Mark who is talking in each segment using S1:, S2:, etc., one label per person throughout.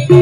S1: இந்த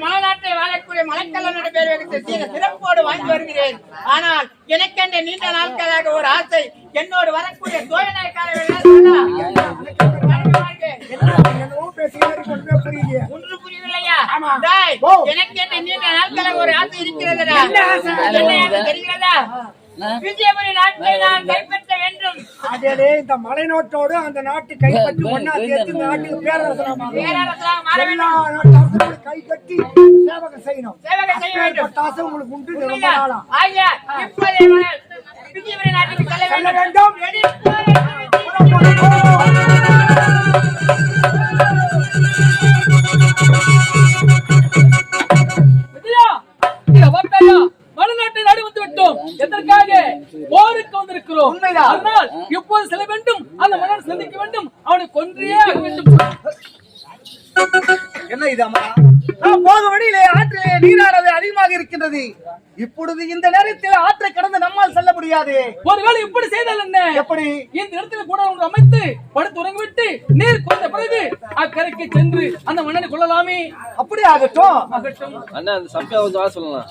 S1: மலைநாட்டை வாழக்கூடிய மலைக்கல்லனுடைய பேர் வைத்து சிறப்போடு வாங்கி வருகிறேன். ஆனால் எனக்கென்ற நீண்ட நாட்களாக ஒரு ஆசை, என்னோடு வரக்கூடிய தோழனாய்க்கார ஒன்று புரியவில்லையா? எனக்கு என்ன நீண்ட நாட்களாக ஒரு ஆசை இருக்கிறதா? தெரிகிறதா? விஜயபுரி நாட்டை நான் கைப்பற்ற வேண்டும்.
S2: அதே இந்த மலை நோட்டோடு அந்த நாட்டு கைப்பற்றி ஒன்னா சேர்த்து இந்த நாட்டுக்கு பேரரசராக கைப்பற்றி சேவகம் செய்யணும்.
S1: சேவகம் செய்ய வேண்டும்.
S2: ஆசை உங்களுக்கு உண்டு. ரொம்ப நாளா
S1: ஐயா, இப்போதே விஜயபுரி நாட்டுக்கு செல்ல வேண்டும்.
S3: மலைநாட்டை நாடு வந்து விட்டோம். எதற்காக? போருக்கு வந்திருக்கிறோம். அதனால் இப்போது செல்ல வேண்டும். அந்த மன்னன் சந்திக்க வேண்டும். அவனை கொன்றே ஆக வேண்டும்.
S2: என்ன இது அம்மா? போக வழியிலே ஆற்றிலே நீரானது அதிகமாக இருக்கின்றது. இப்பொழுது இந்த நேரத்தில் ஆற்றை கடந்து நம்மால் செல்ல முடியாது.
S3: ஒருவேளை இப்படி செய்தால் என்ன?
S2: எப்படி?
S3: இந்த இடத்துல கூட ஒன்று அமைத்து படுத்து உறங்கிவிட்டு நீர் கொண்ட பிறகு அக்கரைக்கு சென்று அந்த மன்னனை கொள்ளலாமே.
S2: அப்படி ஆகட்டும்.
S3: ஆகட்டும்
S4: அண்ணா, அந்த சம்பியா கொஞ்சம் சொல்லலாம்.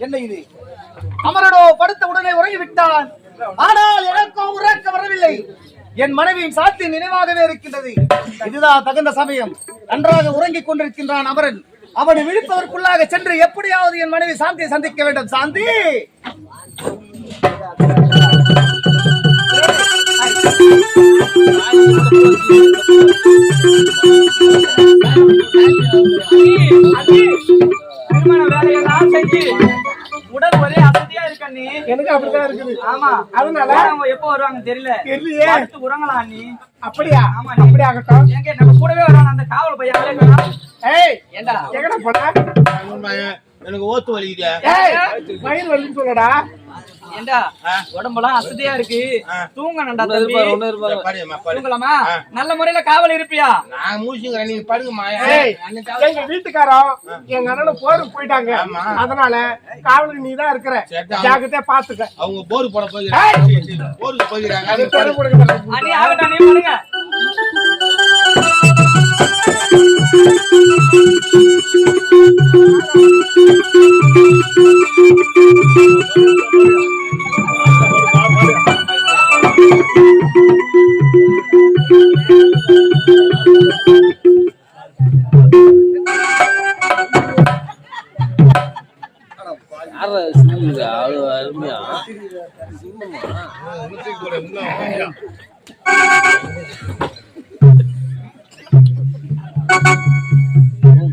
S2: என்ன இது? அமரனோ படுத்த உடனே உறங்கிவிட்டான். ஆனால் எனக்கோ உறக்க வரவில்லை. என் மனைவியின் சாத்தி நினைவாகவே இருக்கின்றது. இதுதான் தகுந்த சமயம். நன்றாக உறங்கிக் கொண்டிருக்கின்றான் அமரன். அவனை விழிப்பதற்குள்ளாக சென்று எப்படியாவது என் மனைவி சாந்தியை சந்திக்க வேண்டும். சாந்தி,
S3: திருமண வேலையெல்லாம் செஞ்சு உடல் ஒரே அசதியா இருக்க நீ.
S2: எனக்கு அப்படிதான் இருக்குது.
S3: ஆமா,
S2: அதனால
S3: அவங்க எப்ப வருவாங்க தெரியல. அடுத்து உறங்கலாம் நீ.
S2: அப்படியா?
S3: ஆமா,
S2: அப்படி ஆகட்டும்.
S3: எங்க நம்ம கூடவே வரான் அந்த காவல் பையன்.
S2: ஏய்,
S3: ஏண்டா
S2: எங்கடா போற?
S5: எனக்கு ஓத்து வலிக்குதா?
S2: வயிறு வலின்னு சொல்லடா.
S3: ஏண்டா உடம்பெல்லாம் அசதியா இருக்கு, தூங்கணும்டா தம்பி. தூங்கலாமா? நல்ல முறையில காவல் இருப்பியா?
S5: நான் மூச்சுங்கிறேன், நீங்க படுங்கம்மா.
S2: எங்க வீட்டுக்காரன் எங்க அண்ணன் போருக்கு போயிட்டாங்க. அதனால காவலுக்கு நீ தான் இருக்கிற. ஜாக்கிரதையா பாத்துக்க.
S5: அவங்க போருக்கு போட போகிறாங்க. போருக்கு போகிறாங்க.
S3: அண்ணி ஆகட்டும், நீ பண்ணுங்க.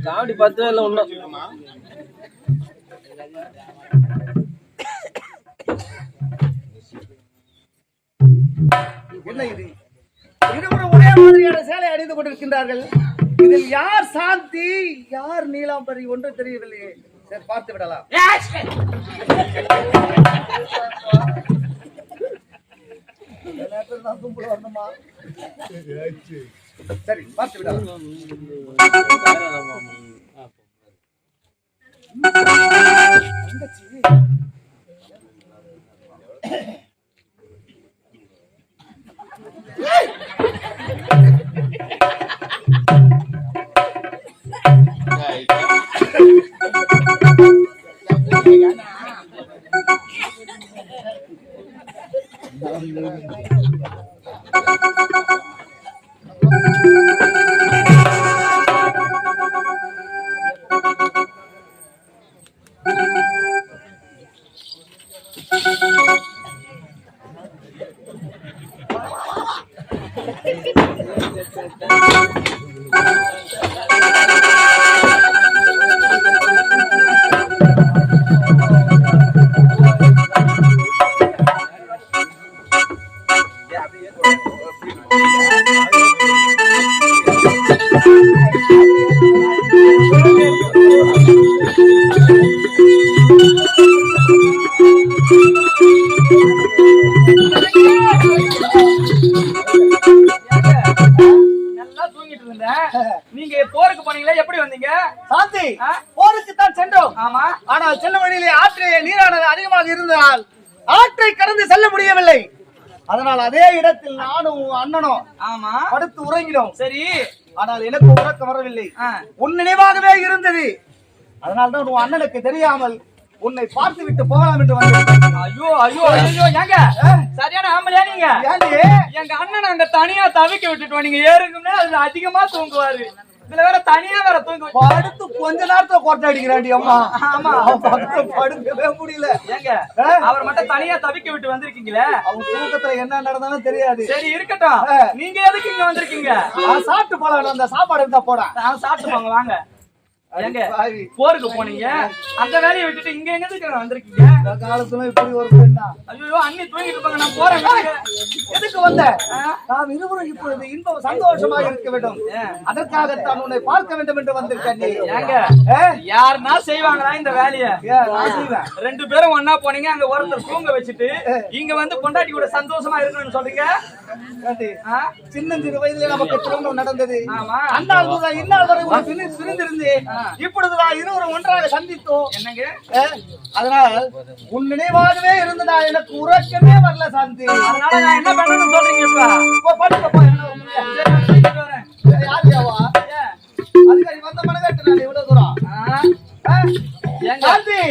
S4: காமெடி பார்த்தே இல்ல ஒண்ணும்.
S2: என்ன இது? இருவரும் ஒரே மாதிரியான சேலை அணிந்து கொண்டிருக்கின்றார்கள். இதில் யார் சாந்தி, யார் நீலாம்பரி ஒன்று தெரியவில்லையே. சரி, பார்த்து விடலாம். சரி, பார்த்து விடலாம்.
S3: நீங்க போருக்கு போனீங்களா? எப்படி வந்தீங்க?
S2: சாந்தி, போருக்கு தான் சென்றோம்.
S3: ஆமா,
S2: ஆனால் செல்லும் வழியிலே ஆற்றிலே நீரானது அதிகமாக இருந்ததால் ஆற்றை கடந்து செல்ல முடியவில்லை. அதனால் அதே இடத்தில் நானும் அண்ணனும்
S3: ஆமா
S2: படுத்து உறங்கினோம்.
S3: சரி,
S2: ஆனால் எனக்கு உறக்கம் வரவில்லை. உன் நினைவாகவே இருந்தது. அதனால்தான் உன் அண்ணனுக்கு தெரியாமல் உன்னை பார்த்து விட்டு போகலாம் என்று வந்தேன்.
S3: ஐயோ ஐயோ ஐயோ, ஏங்க சரியான ஆம்பளையா நீங்க? எங்க அண்ணன் அங்க தனியா தவிக்க விட்டுட்டு நீங்க ஏறுங்கன்னா அது அதிகமா தூங்குவாரு. இதுல வேற தனியா வேற தூங்க
S2: படுத்து கொஞ்ச நேரத்துல கோட்டை அடிக்கிறாண்டி அம்மா.
S3: ஆமா,
S2: படுக்கவே முடியல.
S3: ஏங்க அவர் மட்டும் தனியா தவிக்க விட்டு வந்திருக்கீங்களே,
S2: அவங்க தூக்கத்துல என்ன நடந்தாலும் தெரியாது.
S3: சரி இருக்கட்டும், நீங்க எதுக்கு இங்க வந்திருக்கீங்க?
S2: சாப்பிட்டு போலாம், அந்த சாப்பாடு இருந்தா போட.
S3: சாப்பிட்டு போங்க வாங்க. ஏங்க போருக்கு போனீங்க, அந்த வேலையை விட்டுட்டு இங்க எங்க வந்திருக்கீங்க?
S2: காலத்துல இப்படி ஒரு பெண்ணா?
S3: ஐயோ, அண்ணி தூங்கிட்டு இருப்பாங்க, நான் போறேன்.
S2: எதுக்கு வந்த? நாம் இருவரும் இப்பொழுது இன்பம் சந்தோஷமாக இருக்க வேண்டும். அதற்காகத்தான் உன்னை பார்க்க வேண்டும் என்று வந்திருக்கேன்.
S3: ஏங்க யாருன்னா செய்வாங்களா இந்த வேலைய? ரெண்டு பேரும் ஒன்னா போனீங்க, அங்க ஒருத்தர் தூங்க வச்சுட்டு இங்க வந்து பொண்டாட்டி கூட சந்தோஷமா இருக்கணும்னு சொல்றீங்க.
S2: சின்னஞ்சிறு வயதிலே நமக்கு திருமணம் நடந்தது. அந்நாள் முதல் இந்நாள் வரை பிரிந்திருந்து இப்பொழுதுதான் இருவரும் ஒன்றாக சந்தித்தோம்.
S3: என்னங்க
S2: அதனால் உன் நினைவாகவே இருந்ததா எனக்கு உறக்கமே வரல சாந்தி.
S3: அதனால நான் என்ன பண்ணணும்னு சொல்றீங்க?
S2: இப்ப படுக்கப்பா. யாரியாவா அதுக்கு வந்த மனகட்டு நான் இவ்வளவு தூரம் சாந்தி.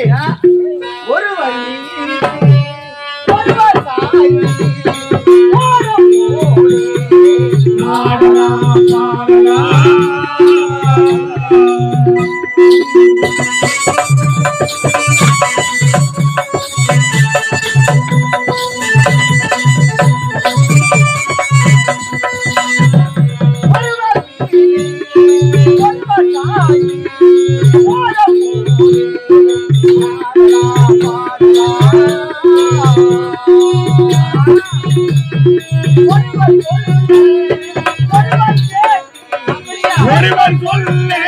S6: ஒருவர் சொல்லே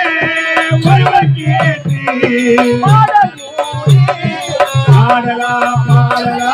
S6: ஒருவர் கேட்டு பாடலா பாடலா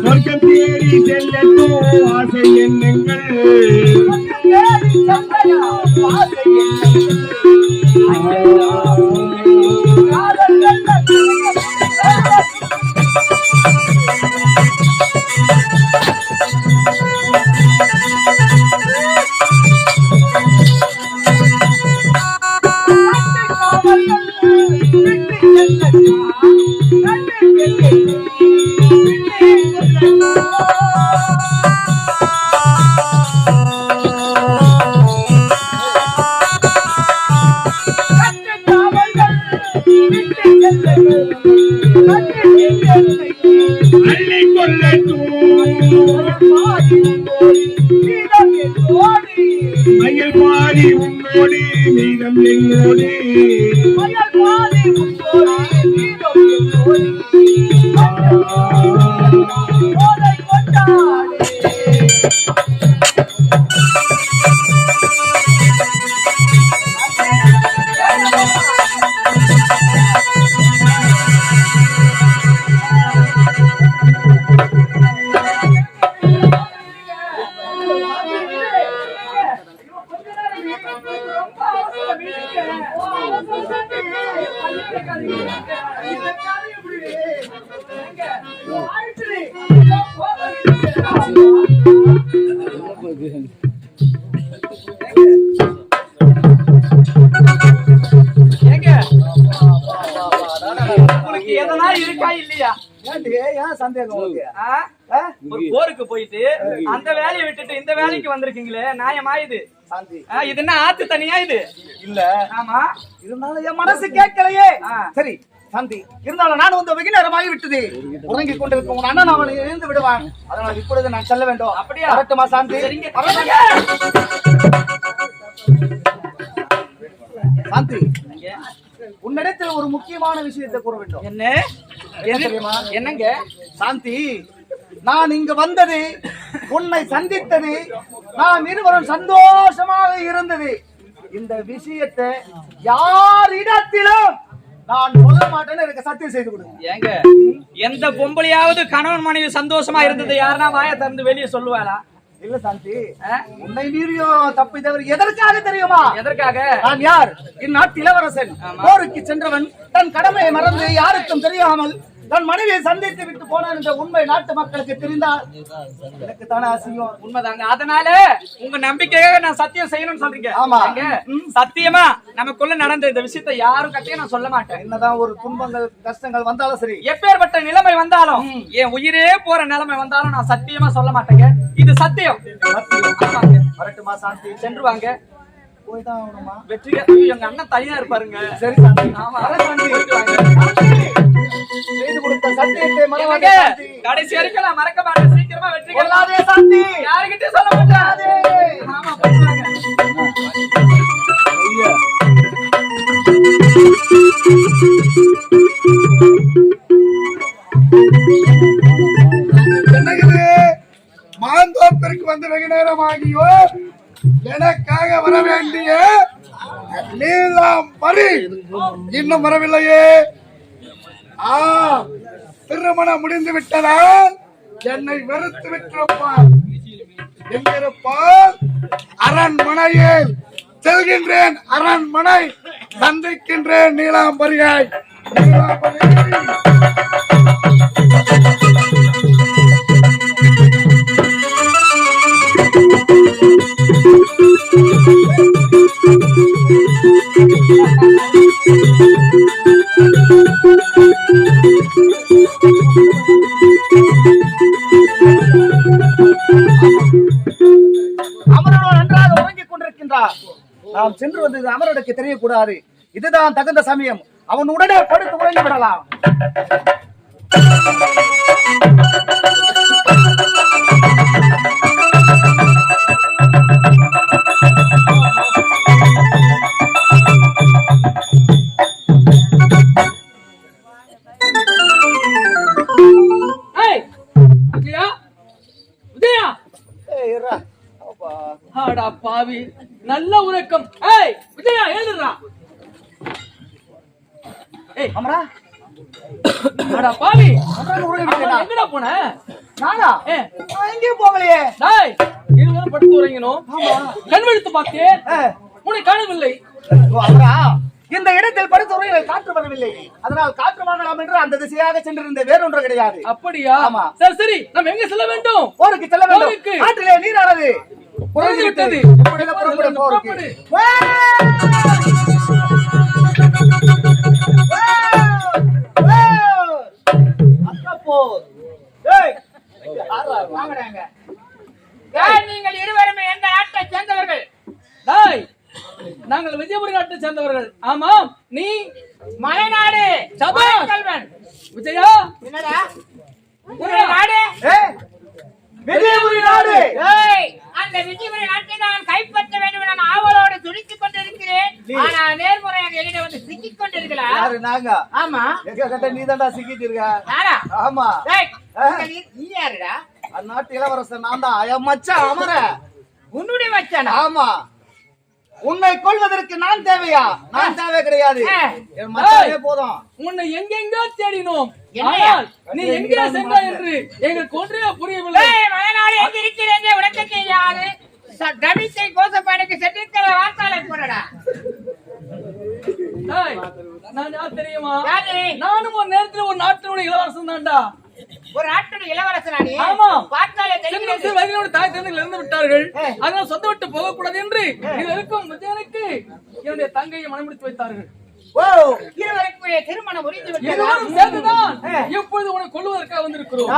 S6: சொர்க்கம் தேடி செல்லட்டும் ஆசை எண்ணங்கள் மயில் பாடி உன்னோடு மீதம் எங்கோடு
S3: எதனா இருக்கா இல்லையா?
S2: ஏன் சந்தேகம் உங்களுக்கு?
S3: ஒரு போருக்கு போயிட்டு அந்த வேலையை விட்டுட்டு இந்த வேலைக்கு வந்திருக்கீங்களே, நியாயமா இது?
S2: சாந்தி,
S3: இது என்ன ஆத்து தனியா இது?
S2: இல்ல.
S3: ஆமா,
S2: இருந்தாலும் என் மனசு கேட்கலையே. சரி சாந்தி, இருந்தாலும் நான் வந்து வெகு நேரமாகி விட்டது. உறங்கிக் கொண்டிருக்கும் உன் அண்ணன் அவனை எழுந்து விடுவான். அதனால் இப்பொழுது நான் செல்ல வேண்டும்.
S3: அப்படியா?
S2: வரட்டுமா சாந்தி? சாந்தி, உன்னிடத்தில் ஒரு முக்கியமான விஷயத்தை கூற வேண்டும்.
S3: என்ன தெரியுமா? என்னங்க
S2: சாந்தி, நான் இங்கு வந்தது, உன்னை சந்தித்தது, நாம் இருவரும் சந்தோஷமாக இருந்தது, இந்த விஷயத்தை யாரிடத்திலும் நான் சொல்ல மாட்டேன்னு எனக்கு சத்தியம் செய்து கொடுங்க.
S3: ஏங்க, எந்த பொம்பளையாவது கணவன் மனைவி சந்தோஷமா இருந்தது யாருன்னா வாயை திறந்து வெளியே சொல்லுவாரா?
S2: இல்ல சாந்தி, உன்னை மீறியோ தப்பி தவறு எதற்காக தெரியுமா?
S3: எதற்காக?
S2: நான் யார்? இந்நாட்டு இளவரசன். போருக்கு சென்றவன் தன் கடமையை மறந்து யாருக்கும் தெரியாமல் தன் மனைவியை சந்தித்து விட்டு போனான் என்ற உண்மை நாட்டு மக்களுக்கு தெரிந்தால் எனக்கு தானே அசிங்கம்.
S3: உண்மைதாங்க. அதனால உங்க நம்பிக்கையாக நான் சத்தியம் செய்யணும்னு சொல்றீங்க.
S2: ஆமா,
S3: சத்தியமா நமக்குள்ள நடந்த இந்த விஷயத்தை யாரும் கட்டியும் நான் சொல்ல மாட்டேன்.
S2: என்னதான் ஒரு துன்பங்கள் கஷ்டங்கள் வந்தாலும் சரி,
S3: எப்பேற்பட்ட நிலைமை வந்தாலும், என் உயிரே போற நிலைமை வந்தாலும் நான் சத்தியமா சொல்ல மாட்டேங்க. இது சத்தியம்.
S2: வரட்டுமா சாந்தி?
S3: சென்று வாங்க.
S2: போய்தான் ஆகணுமா?
S3: வெற்றி எங்க அண்ணன் தனியா இருப்பாருங்க.
S2: சரி சாந்தி.
S3: ஆமா,
S2: செய்து கொடுத்த சத்தியத்தை மறவாதே சாந்தி.
S3: கடைசி வரைக்கும் நான் மறக்க மாட்டேன். சீக்கிரமா வெற்றி
S2: கொள்ளாதே சாந்தி.
S3: யாருகிட்ட சொல்ல மாட்டேன். ஆமா, போயிடுவாங்க.
S6: என்னது மாந்தோப்பிற்கு வந்து வெகு நேரமாகியோ எனக்காக வர வேண்டிய நீலாம் பரி இன்னும் வரவில்லையே. திருமணம் முடிந்து விட்டதால் என்னை வெறுத்து விட்டிருப்பார். எங்கிருப்பார்? அரண்மனையில் செல்கின்றேன். அரண்மனை சந்திக்கின்றேன். நீலாம்பரியை
S2: அமரனோ நன்றாக உறங்கிக் கொண்டிருக்கின்றார். நாம் சென்று வந்தது அமரனுக்கு தெரியக்கூடாது. இதுதான் தகுந்த சமயம். அவன் உடனே படுத்து உறங்கி விடலாம்.
S3: பாவி, நல்ல உறக்கம். விஜயா எழுதுறா.
S2: அமரா
S3: பாவி,
S2: எங்கடா
S3: போன?
S2: நானா எங்கேயும் போகலையே.
S3: இருவரும் படுத்து உறங்கினோம். கண் விழித்து பார்த்தேன், உன்னை காணவில்லை.
S2: இந்த இடத்தில் படுத்து உறங்க காற்று வரவில்லை. அதனால் காற்று வாங்கலாம் என்று அந்த திசையாக சென்றிருந்த வேறொன்று கிடையாது.
S3: அப்படியா? சரி சரி, நாம் எங்க செல்ல வேண்டும்?
S2: போருக்கு செல்ல வேண்டும். ஆற்றிலே நீரானது
S3: குறைந்து விட்டது.
S2: புறப்படு.
S1: நீங்கள் இருவருமே எந்த நாட்டை சேர்ந்தவர்கள்?
S3: நாங்கள் விஜயபுரி நாட்டை சேர்ந்தவர்கள். ஆமாம், நீ?
S1: மலைநாடு கல்வன்.
S3: விஜயா,
S1: என்னடா நாடு?
S2: விஜயபுரி நாடு.
S1: அந்த விஜயபுரி நாட்டை நான் கைப்பற்ற வேண்டும். நான் ஆவலோடு துடித்துக் கொண்டிருக்கிறேன். ஆனா நேர்முறையாக என்னிடம் வந்து சிக்கிக் கொண்டிருக்கிறார்.
S2: யாரு? நாங்க.
S1: ஆமா,
S2: எங்க கட்ட நீ தான்டா சிக்கிட்டு இருக்க.
S1: நானா?
S2: ஆமா.
S1: நீ யாருடா?
S2: அந்நாட்டு இளவரசன் நான் தான். மச்சான் அமர.
S1: உன்னுடைய மச்சான்?
S2: ஆமா. உன்னை கொள்வதற்கு நான் தேவையா? நான் தேவை கிடையாது. என் மச்சானே போதும்.
S3: உன்னை எங்கெங்க தேடினோம், ஆனால் நீ எங்கே சென்றாய் என்று எங்களுக்கு ஒன்றே புரியவில்லை.
S1: மலைநாடு எங்க இருக்கிறேன் உனக்கு தெரியாது. ரவிசை கோசப்பாடுக்கு சென்றிருக்கிற வார்த்தாலை போடா.
S3: நான் யார் தெரியுமா?
S1: யாரு?
S3: நானும் ஒரு நேரத்தில் ஒரு நாட்டினுடைய இளவரசன் தான்டா.
S1: ஒரு நாட்டுடைய இளவரசனானி?
S3: ஆமா.
S1: பார்த்தாலே தெரிகிறது.
S3: வயதிலோட தாய் தந்தைகள் இறந்து விட்டார்கள். அதனால் சொந்த விட்டு போகக்கூடாது என்று இதில் இருக்கும் விஜயனுக்கு என்னுடைய தங்கையை மனமுடித்து வைத்தார்கள்.
S1: இருவருக்குரிய திருமணம் முடிந்து விட்டது.
S3: இருவரும் சேர்ந்துதான் இப்பொழுது உன்னை கொள்வதற்காக வந்திருக்கிறோம்.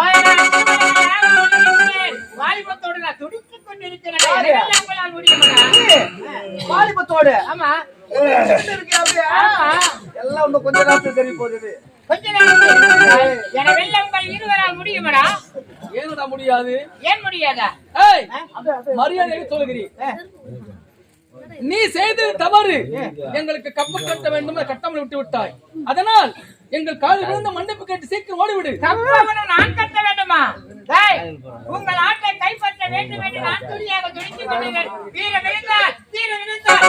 S1: வாலிபத்தோடு நான் துடித்துக் கொண்டிருக்கிறேன்.
S2: வாலிபத்தோடு?
S1: ஆமா.
S2: எல்லாம் இன்னும் கொஞ்ச நேரத்தில் தெரிய போகுது.
S1: கொஞ்ச நேரம் என வெள்ளங்கள் இருவரால் முடியுமடா?
S3: ஏனடா முடியாது?
S1: ஏன் முடியாதா?
S3: மரியாதையாக சொல்கிறேன். நீ செய்தது தவறு. எங்களுக்கு கப்பல் கட்ட வேண்டும் கட்டாமல் விட்டு விட்டாய். அதனால் எங்கள் காலில் விழுந்து மன்னிப்பு கேட்டு சீக்கிரம் ஓடிவிடு.
S1: நான் கட்ட வேண்டுமா? உங்கள் நாட்டை கைப்பற்ற வேண்டும் என்று நான் துணியாக துடித்துக் கொண்டீர்கள். வீர விழுந்தார், தீர விழுந்தார்.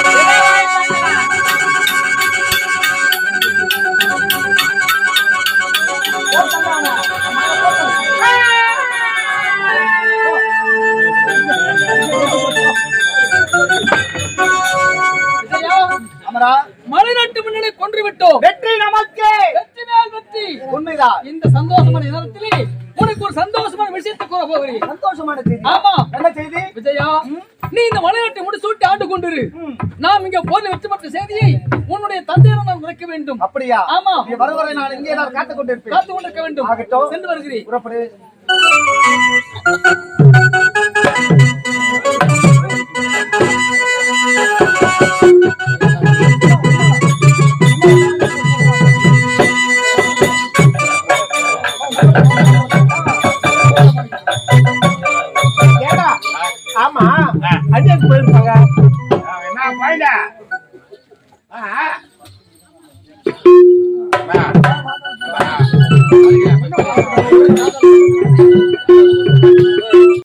S2: அமரா,
S3: மலைநாட்டு மன்னனை கொன்று விட்டோம்.
S2: வெற்றி நமக்கு.
S3: வெற்றி மேல் வெற்றி.
S2: உண்மைதான்.
S3: இந்த சந்தோஷமான நேரத்திலே உனக்கு ஒரு சந்தோஷமான விஷயத்தை கூற போகிறேன்.
S2: சந்தோஷமான செய்தி?
S3: ஆமா.
S2: என்ன செய்தி?
S3: விஜயா, நீ இந்த மலைநாட்டை முடிசூட்டி ஆண்டு கொண்டிரு. நாம் இங்க போது வெற்றி பெற்ற செய்தியை உன்னுடைய தந்தையிடம் நான் உரைக்க வேண்டும்.
S2: அப்படியா?
S3: ஆமா.
S2: வருவரை நான் இங்கே நான் காத்துக் கொண்டிருப்பேன்.
S3: காத்துக் கொண்டிருக்க வேண்டும்.
S2: ஆகட்டும்,
S3: சென்று வருகிறேன்.
S2: புறப்படு.
S5: ஆமா, அடியாக்கு போயிருப்பாங்க. என்ன பாயிண்டா?